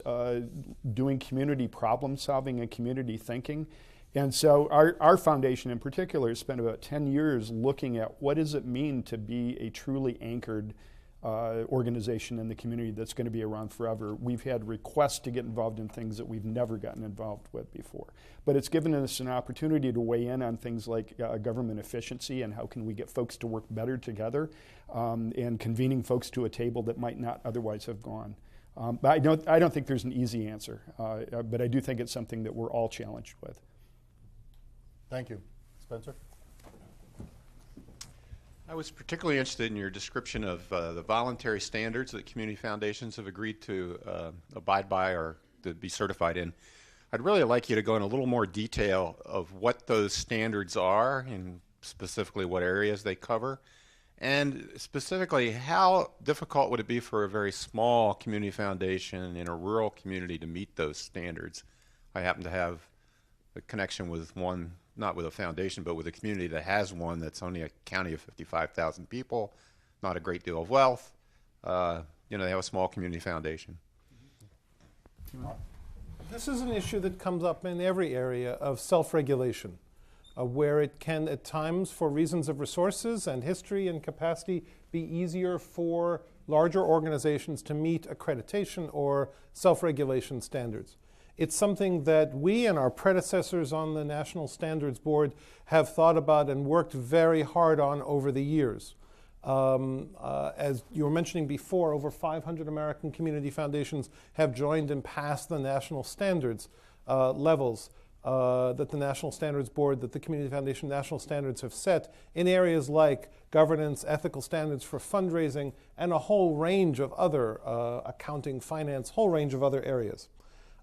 doing community problem solving and community thinking. And so our foundation in particular has spent about 10 years looking at what does it mean to be a truly anchored organization in the community that's going to be around forever. We've had requests to get involved in things that we've never gotten involved with before. But it's given us an opportunity to weigh in on things like government efficiency and how can we get folks to work better together and convening folks to a table that might not otherwise have gone. But I don't think there's an easy answer, but I do think it's something that we're all challenged with. Thank you. Spencer? I was particularly interested in your description of the voluntary standards that community foundations have agreed to abide by or to be certified in. I'd really like you to go in a little more detail of what those standards are and specifically what areas they cover. And specifically, how difficult would it be for a very small community foundation in a rural community to meet those standards? I happen to have a connection with one, not with a foundation, but with a community that has one that's only a county of 55,000 people, not a great deal of wealth. They have a small community foundation. This is an issue that comes up in every area of self-regulation, where it can at times, for reasons of resources and history and capacity, be easier for larger organizations to meet accreditation or self-regulation standards. It's something that we and our predecessors on the National Standards Board have thought about and worked very hard on over the years. As you were mentioning before, over 500 American community foundations have joined and passed the national standards levels that the National Standards Board, that the Community Foundation National Standards have set in areas like governance, ethical standards for fundraising, and a whole range of other accounting, finance, whole range of other areas.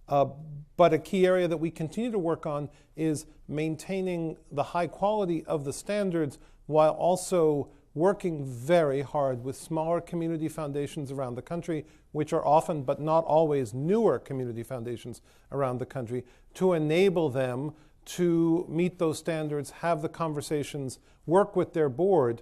But a key area that we continue to work on is maintaining the high quality of the standards while also working very hard with smaller community foundations around the country, which are often but not always newer community foundations around the country, to enable them to meet those standards, have the conversations, work with their board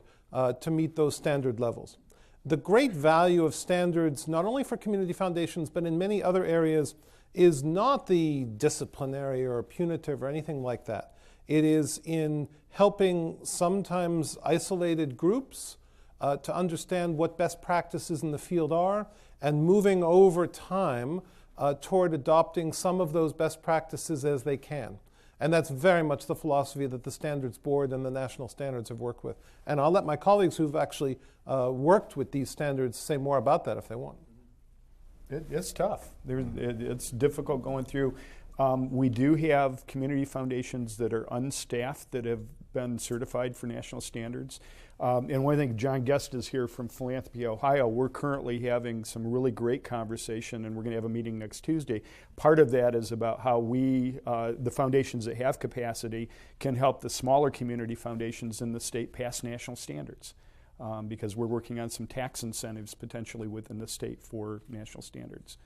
to meet those standard levels. The great value of standards, not only for community foundations, but in many other areas, is not the disciplinary or punitive or anything like that. It is in helping sometimes isolated groups to understand what best practices in the field are and moving over time toward adopting some of those best practices as they can. And that's very much the philosophy that the Standards Board and the National Standards have worked with. And I'll let my colleagues who've actually worked with these standards say more about that if they want. It's tough. It's difficult going through. We do have community foundations that are unstaffed that have been certified for national standards. And one thing, John Guest is here from Philanthropy, Ohio. We're currently having some really great conversation, and we're going to have a meeting next Tuesday. Part of that is about how we, the foundations that have capacity, can help the smaller community foundations in the state pass national standards. Because we're working on some tax incentives potentially within the state for national standards,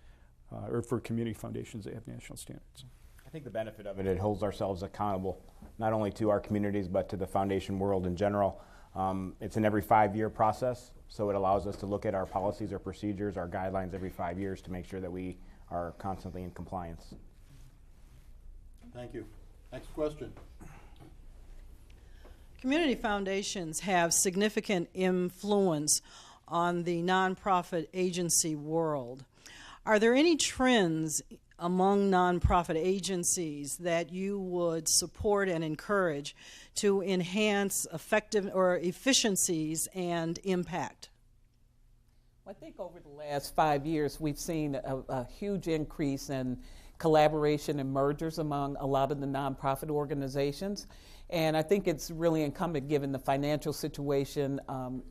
or for community foundations that have national standards. I think the benefit of it holds ourselves accountable, not only to our communities, but to the foundation world in general. It's an every 5-year process, so it allows us to look at our policies, our procedures, our guidelines every 5 years to make sure that we are constantly in compliance. Thank you. Next question. Community foundations have significant influence on the nonprofit agency world. Are there any trends among nonprofit agencies that you would support and encourage to enhance effective or efficiencies and impact? I think over the last 5 years, we've seen a huge increase in collaboration and mergers among a lot of the nonprofit organizations. And I think it's really incumbent, given the financial situation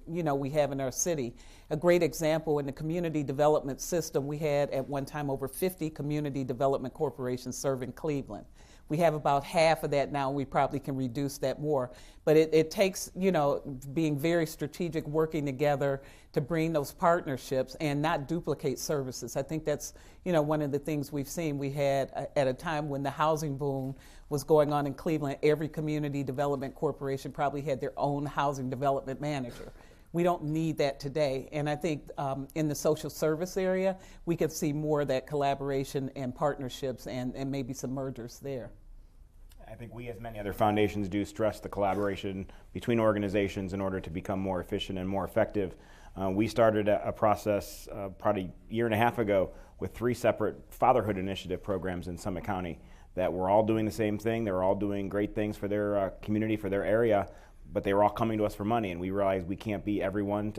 we have in our city. A great example, in the community development system, we had at one time over 50 community development corporations serving Cleveland. We have about half of that now. We probably can reduce that more. But it takes, being very strategic, working together to bring those partnerships and not duplicate services. I think that's, one of the things we've seen. We had, at a time when the housing boom was going on in Cleveland, every community development corporation probably had their own housing development manager. We don't need that today. And I think in the social service area, we could see more of that collaboration and partnerships and maybe some mergers there. I think we, as many other foundations, do stress the collaboration between organizations in order to become more efficient and more effective. We started a process probably a year and a half ago with 3 separate fatherhood initiative programs in Summit County that were all doing the same thing. They were all doing great things for their community, for their area, but they were all coming to us for money, and we realized we can't be everything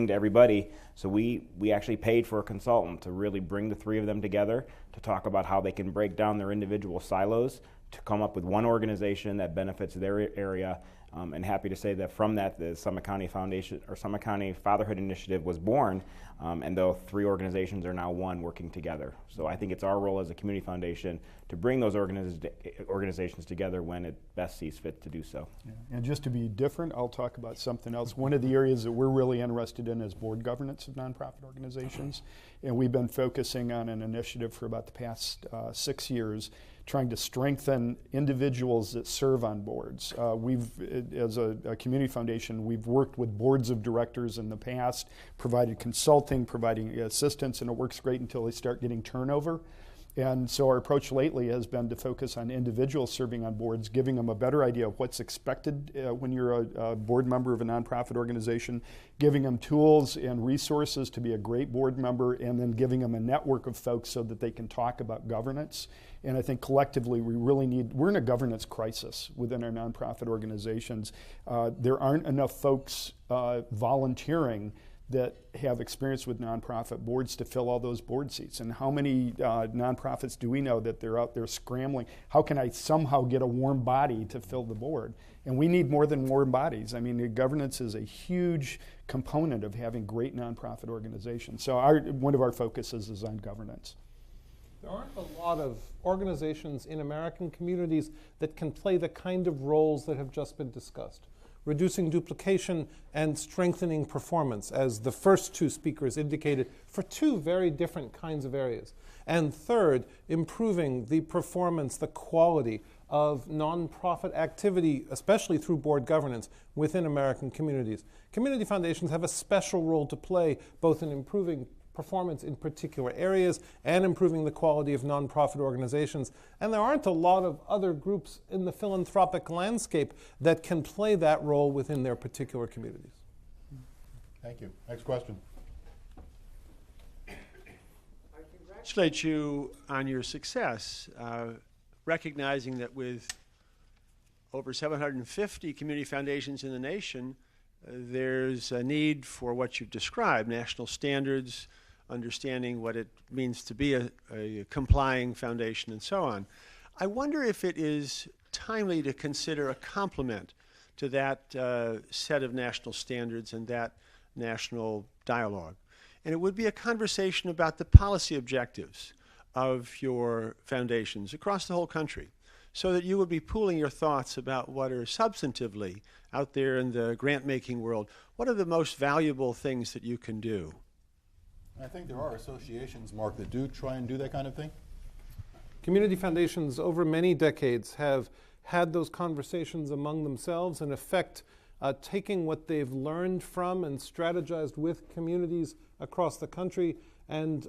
to everybody. So we actually paid for a consultant to really bring the 3 of them together to talk about how they can break down their individual silos to come up with one organization that benefits their area. And happy to say that from that, the Summit County Foundation or Summit County Fatherhood Initiative was born, and those 3 organizations are now one working together. So I think it's our role as a community foundation to bring those organizations together when it best sees fit to do so. Yeah. And just to be different, I'll talk about something else. One of the areas that we're really interested in is board governance of nonprofit organizations, and we've been focusing on an initiative for about the past 6 years, trying to strengthen individuals that serve on boards. As a community foundation, we've worked with boards of directors in the past, provided consulting, providing assistance, and it works great until they start getting turnover. And so our approach lately has been to focus on individuals serving on boards, giving them a better idea of what's expected when you're a board member of a nonprofit organization, giving them tools and resources to be a great board member, and then giving them a network of folks so that they can talk about governance. And I think collectively we're in a governance crisis within our nonprofit organizations. There aren't enough folks volunteering that have experience with nonprofit boards to fill all those board seats. And how many nonprofits do we know that they're out there scrambling? How can I somehow get a warm body to fill the board? And we need more than warm bodies. I mean, governance is a huge component of having great nonprofit organizations. So one of our focuses is on governance. There aren't a lot of organizations in American communities that can play the kind of roles that have just been discussed. Reducing duplication and strengthening performance, as the first 2 speakers indicated, for 2 very different kinds of areas. And third, improving the performance, the quality of nonprofit activity, especially through board governance, within American communities. Community foundations have a special role to play, both in improving performance in particular areas and improving the quality of nonprofit organizations. And there aren't a lot of other groups in the philanthropic landscape that can play that role within their particular communities. Thank you. Next question. I congratulate you on your success, recognizing that with over 750 community foundations in the nation, there's a need for what you've described, national standards, understanding what it means to be a complying foundation, and so on. I wonder if it is timely to consider a complement to that set of national standards and that national dialogue. And it would be a conversation about the policy objectives of your foundations across the whole country, so that you would be pooling your thoughts about what are substantively out there in the grant-making world. What are the most valuable things that you can do? I think there are associations, Mark, that do try and do that kind of thing. Community foundations over many decades have had those conversations among themselves, in effect taking what they've learned from and strategized with communities across the country and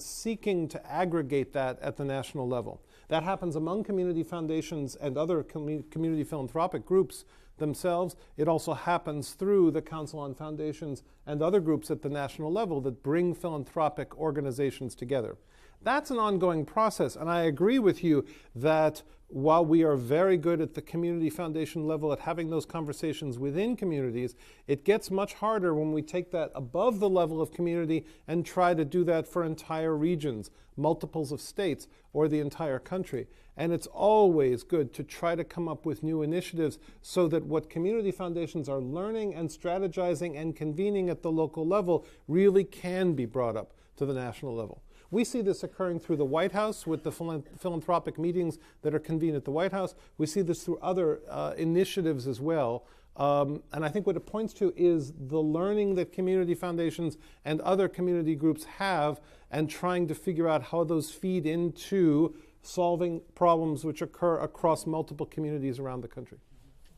seeking to aggregate that at the national level. That happens among community foundations and other community philanthropic groups themselves. It also happens through the Council on Foundations and other groups at the national level that bring philanthropic organizations together. That's an ongoing process, and I agree with you that while we are very good at the community foundation level at having those conversations within communities, it gets much harder when we take that above the level of community and try to do that for entire regions, multiples of states, or the entire country. And it's always good to try to come up with new initiatives so that what community foundations are learning and strategizing and convening at the local level really can be brought up to the national level. We see this occurring through the White House with the philanthropic meetings that are convened at the White House. We see this through other initiatives as well. And I think what it points to is the learning that community foundations and other community groups have and trying to figure out how those feed into solving problems which occur across multiple communities around the country.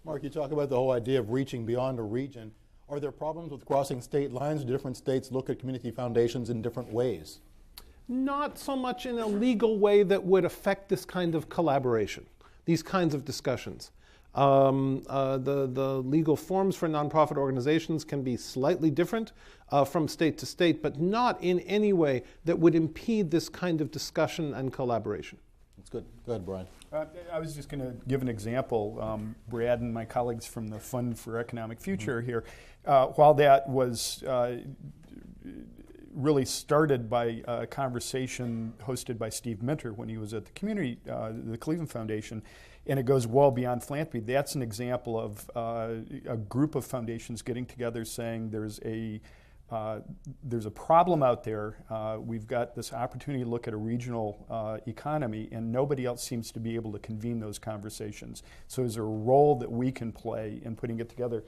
Mark, you talk about the whole idea of reaching beyond a region. Are there problems with crossing state lines? Do different states look at community foundations in different ways? Not so much in a legal way that would affect this kind of collaboration, these kinds of discussions. The legal forms for nonprofit organizations can be slightly different from state to state, but not in any way that would impede this kind of discussion and collaboration. That's good. Go ahead, Brian. I was just going to give an example. Brad and my colleagues from the Fund for Economic Future here, while that was really started by a conversation hosted by Steve Minter when he was at the Cleveland Foundation, and it goes well beyond philanthropy. That's an example of a group of foundations getting together saying there's a problem out there. We've got this opportunity to look at a regional economy, and nobody else seems to be able to convene those conversations. So is there a role that we can play in putting it together?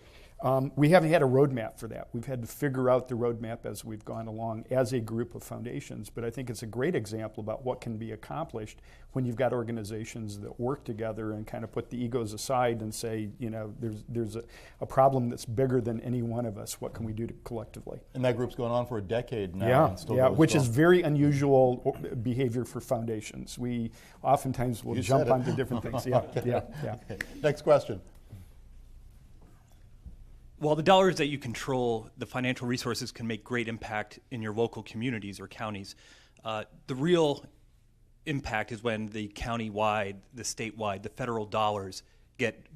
We haven't had a roadmap for that. We've had to figure out the roadmap as we've gone along as a group of foundations, but I think it's a great example about what can be accomplished when you've got organizations that work together and kind of put the egos aside and say, you know, there's a problem that's bigger than any one of us. What can we do collectively? And that group's going on for a decade now. And still yeah, which strong. is very unusual behavior for foundations. We oftentimes will jump onto different things. Yeah, Okay. yeah. Okay. Next question. While the dollars that you control, the financial resources can make great impact in your local communities or counties. The real impact is when the county-wide, the statewide, the federal dollars get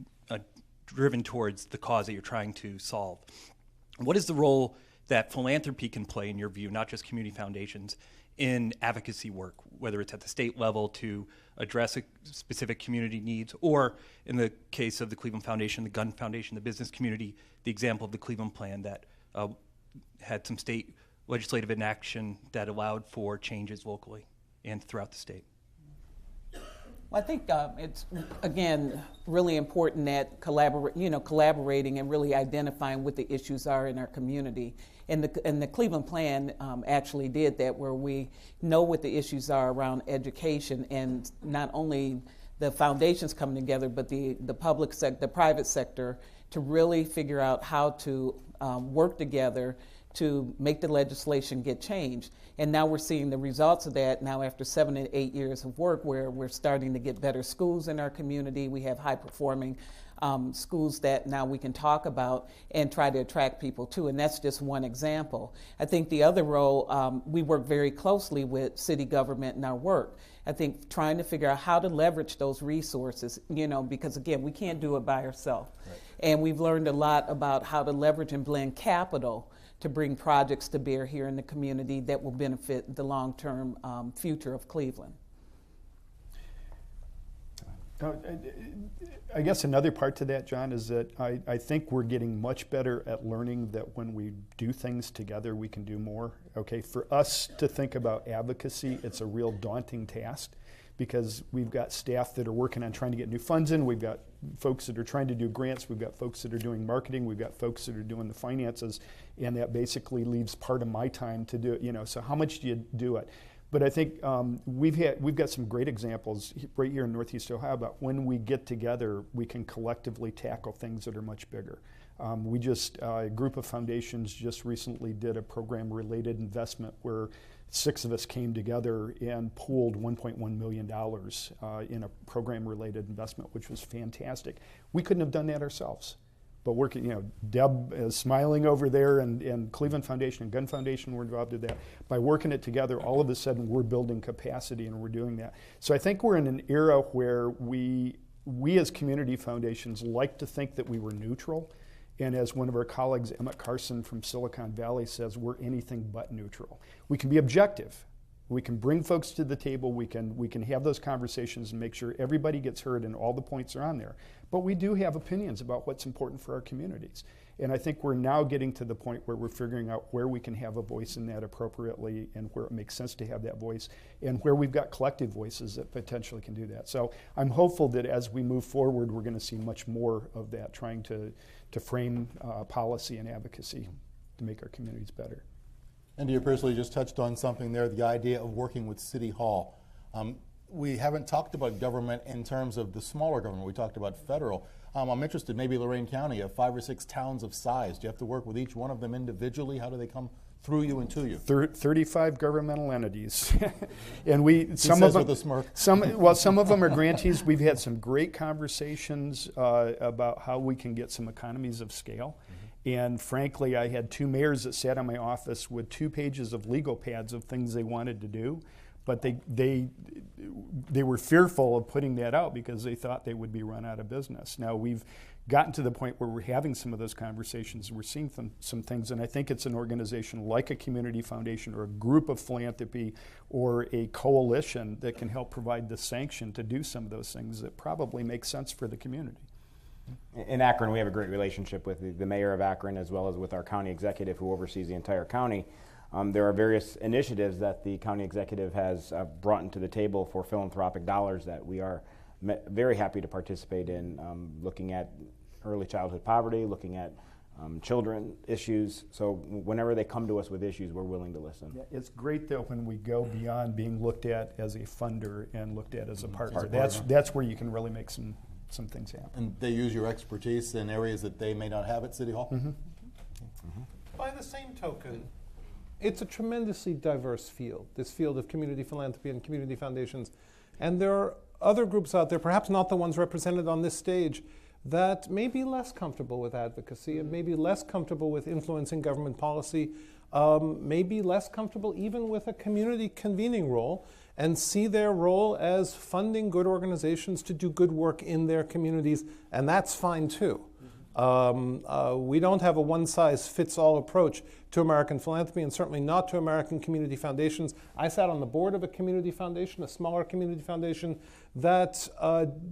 driven towards the cause that you're trying to solve. What is the role that philanthropy can play, in your view, not just community foundations, in advocacy work, whether it's at the state level to address specific community needs, or in the case of the Cleveland Foundation, the Gun Foundation, the business community, the example of the Cleveland Plan that had some state legislative inaction that allowed for changes locally and throughout the state? Well, I think it's, again, really important that collaborating and really identifying what the issues are in our community. And the Cleveland Plan actually did that, where we know what the issues are around education, and not only the foundations coming together, but the public sector, the private sector, to really figure out how to work together to make the legislation get changed. And now we're seeing the results of that now after 7 to 8 years of work, where we're starting to get better schools in our community. We have high-performing schools that now we can talk about and try to attract people to, and that's just one example. I think the other role, we work very closely with city government in our work. I think trying to figure out how to leverage those resources, because again, we can't do it by ourselves. Right. And we've learned a lot about how to leverage and blend capital to bring projects to bear here in the community that will benefit the long-term future of Cleveland. I guess another part to that, John, is that I think we're getting much better at learning that when we do things together, we can do more. Okay, for us to think about advocacy, it's a real daunting task, because we've got staff that are working on trying to get new funds in, we've got folks that are trying to do grants, we've got folks that are doing marketing, we've got folks that are doing the finances, and that basically leaves part of my time to do it. So how much do you do it? But I think we've got some great examples right here in Northeast Ohio about when we get together, we can collectively tackle things that are much bigger. A group of foundations just recently did a program-related investment where 6 of us came together and pooled $1.1 million in a program-related investment, which was fantastic. We couldn't have done that ourselves. But working, Deb is smiling over there, and Cleveland Foundation and Gun Foundation were involved in that. By working it together, all of a sudden we're building capacity and we're doing that. So I think we're in an era where we as community foundations like to think that we were neutral. And as one of our colleagues, Emmett Carson from Silicon Valley, says, we're anything but neutral. We can be objective. We can bring folks to the table. We can have those conversations and make sure everybody gets heard and all the points are on there. But we do have opinions about what's important for our communities. And I think we're now getting to the point where we're figuring out where we can have a voice in that appropriately and where it makes sense to have that voice and where we've got collective voices that potentially can do that. So I'm hopeful that as we move forward, we're going to see much more of that, trying to frame policy and advocacy to make our communities better. And you personally just touched on something there, the idea of working with City Hall. We haven't talked about government in terms of the smaller government. We talked about federal. I'm interested, maybe Lorain County, you have 5 or 6 towns of size. Do you have to work with each one of them individually? How do they come through you and to you? 35 governmental entities. And some of them, with a smirk. Some of them are grantees. We've had some great conversations about how we can get some economies of scale. And frankly, I had 2 mayors that sat in my office with 2 pages of legal pads of things they wanted to do, but they were fearful of putting that out because they thought they would be run out of business. Now we've gotten to the point where we're having some of those conversations. We're seeing some things, and I think it's an organization like a community foundation or a group of philanthropy or a coalition that can help provide the sanction to do some of those things that probably make sense for the community. In Akron, we have a great relationship with the mayor of Akron as well as with our county executive who oversees the entire county. There are various initiatives that the county executive has brought into the table for philanthropic dollars that we are very happy to participate in, looking at early childhood poverty, looking at children issues. So whenever they come to us with issues, we're willing to listen. Yeah, it's great though when we go beyond being looked at as a funder and looked at as a partner. That's where you can really make some things happen. And they use your expertise in areas that they may not have at City Hall? By the same token, it's a tremendously diverse field, this field of community philanthropy and community foundations. And there are other groups out there, perhaps not the ones represented on this stage, that may be less comfortable with advocacy and may be less comfortable with influencing government policy, may be less comfortable even with a community convening role, and see their role as funding good organizations to do good work in their communities, and that's fine too. We don't have a one-size-fits-all approach to American philanthropy, and certainly not to American community foundations. I sat on the board of a community foundation, a smaller community foundation, that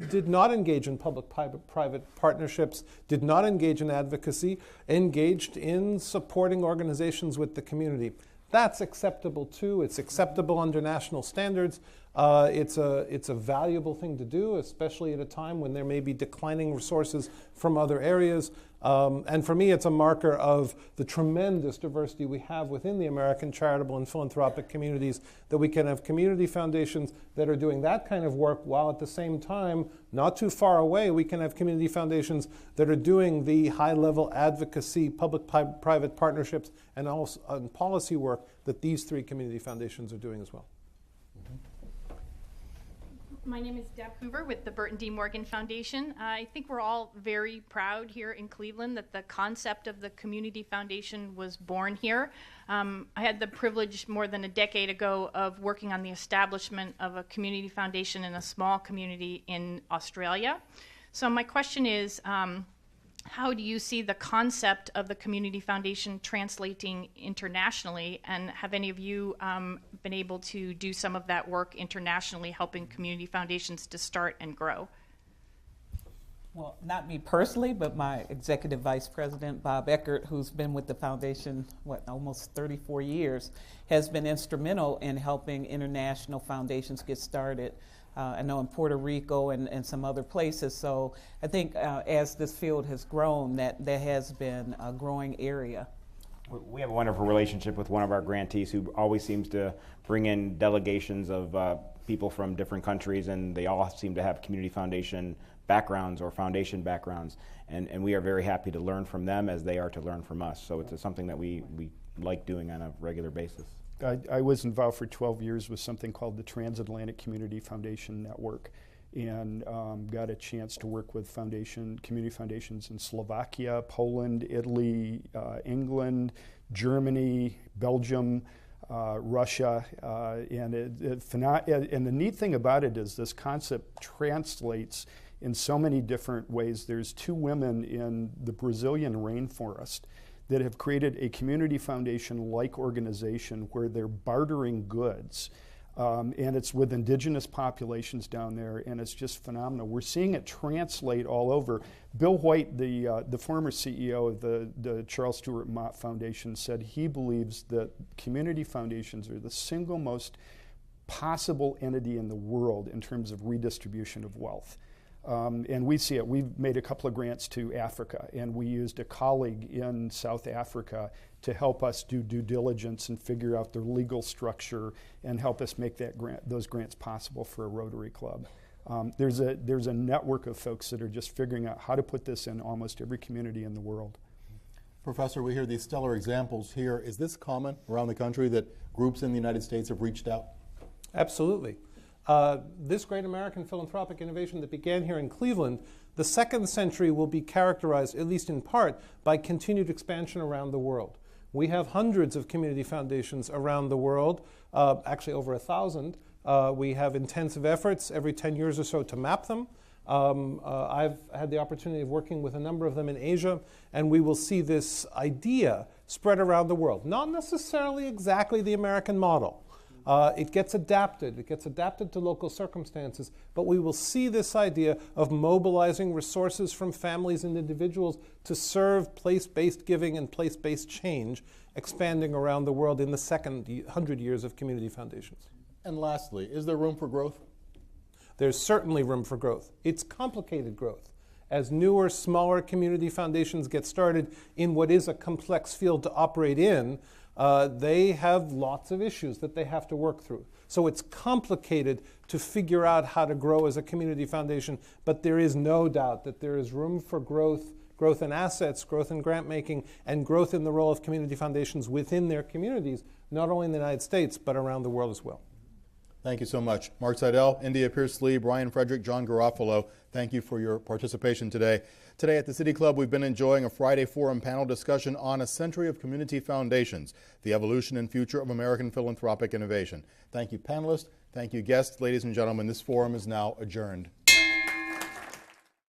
did not engage in public-private partnerships, did not engage in advocacy, engaged in supporting organizations with the community. That's acceptable too. It's acceptable under national standards. It's a valuable thing to do, especially at a time when there may be declining resources from other areas. And for me, it's a marker of the tremendous diversity we have within the American charitable and philanthropic communities, that we can have community foundations that are doing that kind of work, while at the same time, not too far away, we can have community foundations that are doing the high-level advocacy, public-private partnerships, and also policy work that these 3 community foundations are doing as well. My name is Deb Hoover with the Burton D. Morgan Foundation. I think we're all very proud here in Cleveland that the concept of the Community Foundation was born here. I had the privilege more than a decade ago of working on the establishment of a community foundation in a small community in Australia. So my question is, how do you see the concept of the Community Foundation translating internationally, and have any of you been able to do some of that work internationally, helping community foundations to start and grow? Well, not me personally, but my executive vice president, Bob Eckert, who's been with the foundation, almost 34 years, has been instrumental in helping international foundations get started. I know in Puerto Rico and some other places. So I think as this field has grown, that there has been a growing area. We have a wonderful relationship with one of our grantees who always seems to bring in delegations of people from different countries, and they all seem to have community foundation backgrounds or foundation backgrounds. And we are very happy to learn from them as they are to learn from us. So it's something that we like doing on a regular basis. I was involved for 12 years with something called the Transatlantic Community Foundation Network. and got a chance to work with community foundations in Slovakia, Poland, Italy, England, Germany, Belgium, Russia, and the neat thing about it is this concept translates in so many different ways. There's 2 women in the Brazilian rainforest that have created a community foundation-like organization where they're bartering goods. And it's with indigenous populations down there, and it's just phenomenal. We're seeing it translate all over. Bill White, the former CEO of the Charles Stewart Mott Foundation, said he believes that community foundations are the single most possible entity in the world in terms of redistribution of wealth. And we see it. We've made a couple of grants to Africa, and we used a colleague in South Africa to help us do due diligence and figure out their legal structure and help us make those grants possible for a Rotary Club. There's a network of folks that are just figuring out how to put this in almost every community in the world. Professor, we hear these stellar examples here. Is this common around the country that groups in the United States have reached out? Absolutely. This great American philanthropic innovation that began here in Cleveland, the second century will be characterized, at least in part, by continued expansion around the world. We have hundreds of community foundations around the world, actually over 1,000. We have intensive efforts every 10 years or so to map them. I've had the opportunity of working with a number of them in Asia, and we will see this idea spread around the world. Not necessarily exactly the American model. It gets adapted. It gets adapted to local circumstances, but we will see this idea of mobilizing resources from families and individuals to serve place-based giving and place-based change expanding around the world in the second 100 years of community foundations. And lastly, is there room for growth? There's certainly room for growth. It's complicated growth. As newer, smaller community foundations get started in what is a complex field to operate in, they have lots of issues that they have to work through. So it's complicated to figure out how to grow as a community foundation, but there is no doubt that there is room for growth in assets, growth in grant making, and growth in the role of community foundations within their communities, not only in the United States, but around the world as well. Thank you so much. Mark Sidel, India Pierce-Lee, Brian Frederick, John Garofolo, thank you for your participation today. Today at the City Club, we've been enjoying a Friday Forum panel discussion on a century of community foundations, the evolution and future of American philanthropic innovation. Thank you, panelists. Thank you, guests. Ladies and gentlemen, this forum is now adjourned.